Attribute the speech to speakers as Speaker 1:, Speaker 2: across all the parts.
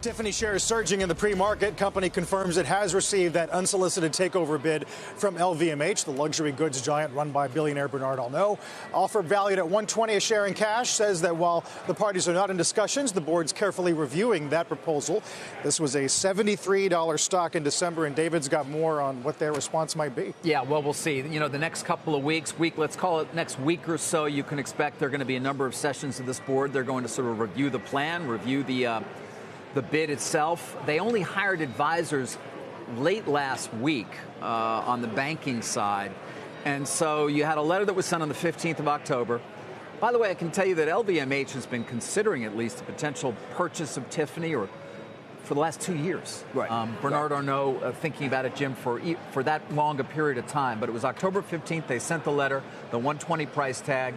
Speaker 1: Tiffany shares surging in the pre-market. Company confirms it has received that unsolicited takeover bid from LVMH, the luxury goods giant run by billionaire Bernard Arnault. Offer valued at $120 a share in cash, says that while the parties are not in discussions, the board's carefully reviewing that proposal. This was a $73 stock in December, and David's got more on what their response might be.
Speaker 2: Yeah, well, we'll see. You know, the next couple of weeks, let's call it next week or so, you can expect there are going to be a number of sessions of this board. They're going to sort of review the plan, review the bid itself. They only hired advisors late last week on the banking side. And so you had a letter that was sent on the 15th of October. By the way, I can tell you that LVMH has been considering at least the potential purchase of Tiffany or for the last 2 years.
Speaker 3: Right.
Speaker 2: Bernard Arnault thinking about it, Jim, for that long a period of time. But it was October 15th. They sent the letter, the 120 price tag.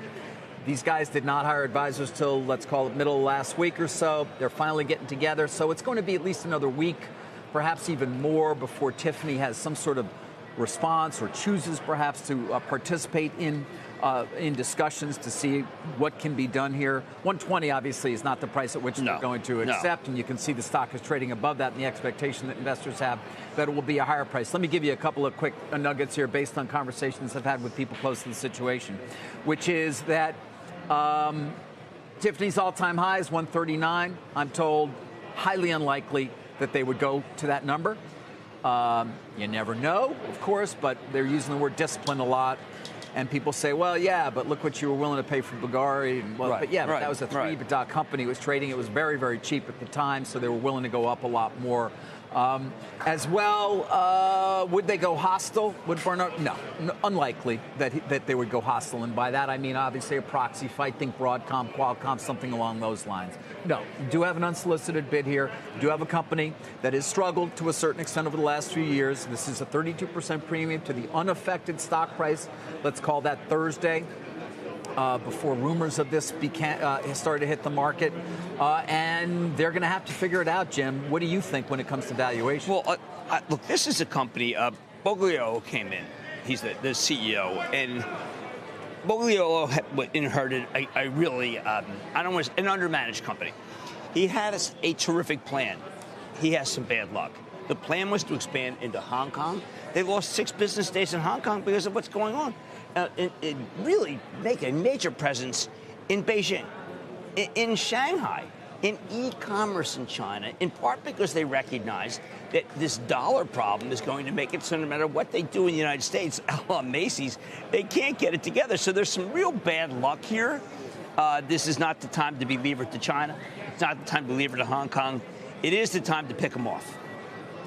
Speaker 2: These guys did not hire advisors till, let's call it, middle of last week or so. They're finally getting together. So it's going to be at least another week, perhaps even more, before Tiffany has some sort of response or chooses perhaps to participate in discussions to see what can be done here. 120 obviously is not the price at which they're going to accept, and you can see the stock is trading above that, and the expectation that investors have that it will be a higher price. Let me give you a couple of quick nuggets here based on conversations I've had with people close to the situation, which is that Tiffany's all-time high is 139. I'm told highly unlikely that they would go to that number. You never know, of course, but they're using the word discipline a lot. And people say, well, yeah, but look what you were willing to pay for Bulgari. But that was a 3 EBITDA company. It was trading. It was very, very cheap at the time, so they were willing to go up a lot more. As well, would they go hostile? Would Bernard? No, unlikely that they would go hostile. And by that, I mean, obviously, a proxy fight. Think Broadcom, Qualcomm, something along those lines. No, you do have an unsolicited bid here. You do have a company that has struggled to a certain extent over the last few years. This is a 32% premium to the unaffected stock price. Let's call that Thursday. Before rumors of this started to hit the market. And they're going to have to figure it out, Jim. What do you think when it comes to valuation?
Speaker 3: Well, look, this is a company. Boglio came in. He's the CEO. And Boglio inherited a really, an undermanaged company. He had a terrific plan. He has some bad luck. The plan was to expand into Hong Kong. They lost 6 business days in Hong Kong because of what's going on. Really make a major presence in Beijing, in Shanghai, in e-commerce in China, in part because they recognize that this dollar problem is going to make it so no matter what they do in the United States, Macy's, they can't get it together. So there's some real bad luck here. This is not the time to be levered to China. It's not the time to be levered to Hong Kong. It is the time to pick them off.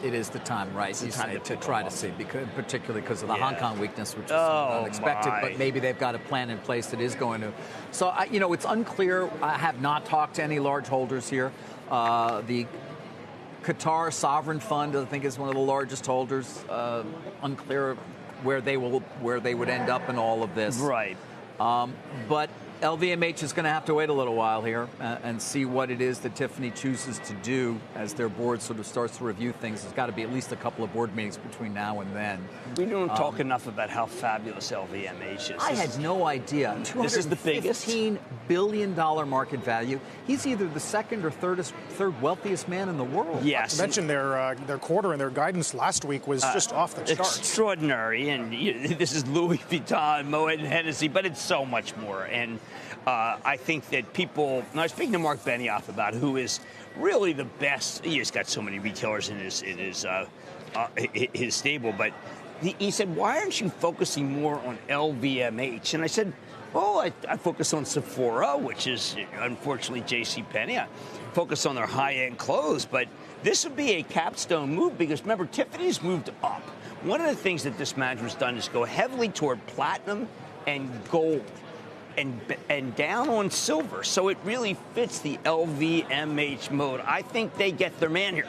Speaker 2: It is the time, right? You say, to try to see, particularly because of the Hong Kong weakness, which is unexpected. But maybe they've got a plan in place that is going to. So, it's unclear. I have not talked to any large holders here. The Qatar Sovereign Fund, I think, is one of the largest holders. Unclear where they would end up in all of this.
Speaker 3: Right.
Speaker 2: But LVMH is going to have to wait a little while here and see what it is that Tiffany chooses to do as their board sort of starts to review things. There's got to be at least a couple of board meetings between now and then.
Speaker 3: We don't talk enough about how fabulous LVMH is.
Speaker 2: I had no idea.
Speaker 3: This is the biggest.
Speaker 2: $215 billion market value. He's either the second or third wealthiest man in the world.
Speaker 1: Not
Speaker 3: Yes.
Speaker 1: to mention their quarter and their guidance last week was just off the charts.
Speaker 3: Extraordinary. And this is Louis Vuitton, Moet Hennessy, but it's so much more. And I think that people, I was speaking to Mark Benioff about who is really the best. He's got so many retailers in his stable, but he said, why aren't you focusing more on LVMH? And I said, I focus on Sephora, which is unfortunately JCPenney. I focus on their high-end clothes, but this would be a capstone move because remember, Tiffany's moved up. One of the things that this management's done is go heavily toward platinum and gold. And down on silver. So it really fits the LVMH mode. I think they get their man here.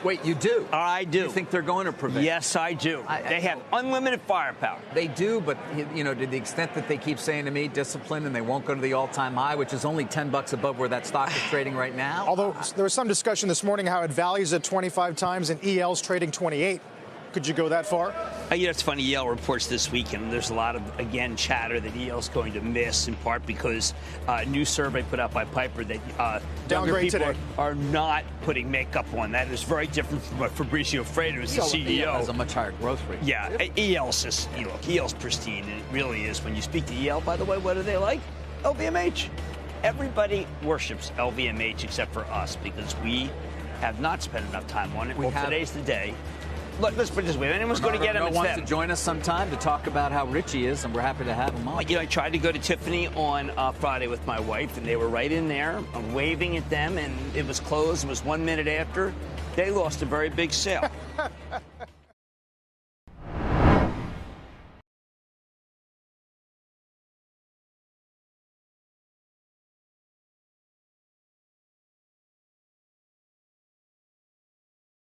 Speaker 2: Wait, you do?
Speaker 3: I do.
Speaker 2: You think they're going to prevail?
Speaker 3: Yes, I do. They have unlimited firepower.
Speaker 2: They do, but, to the extent that they keep saying to me, discipline, and they won't go to the all-time high, which is only $10 above where that stock is trading right now.
Speaker 1: Although there was some discussion this morning how it values at 25 times and EL's trading 28. Could you go that far?
Speaker 3: It's funny. Yale reports this week, and there's a lot of, again, chatter that Yale's going to miss, in part because a new survey put out by Piper that younger people
Speaker 1: today.
Speaker 3: are not putting makeup on. That is very different from what Fabrizio Freire, who's the CEO.
Speaker 2: Yale has a much higher growth rate.
Speaker 3: Yeah, Yale's just, Yale's pristine, and it really is. When you speak to Yale, by the way, what do they like? LVMH. Everybody worships LVMH except for us, because we have not spent enough time on it. Well, today's the day. Look, let's put it this way. If anyone's going to get him, it's
Speaker 2: wants
Speaker 3: them.
Speaker 2: to join us sometime to talk about how rich he is, and we're happy to have him on.
Speaker 3: I tried to go to Tiffany on Friday with my wife, and they were right in there. I'm waving at them, and it was closed. It was 1 minute after. They lost a very big sale.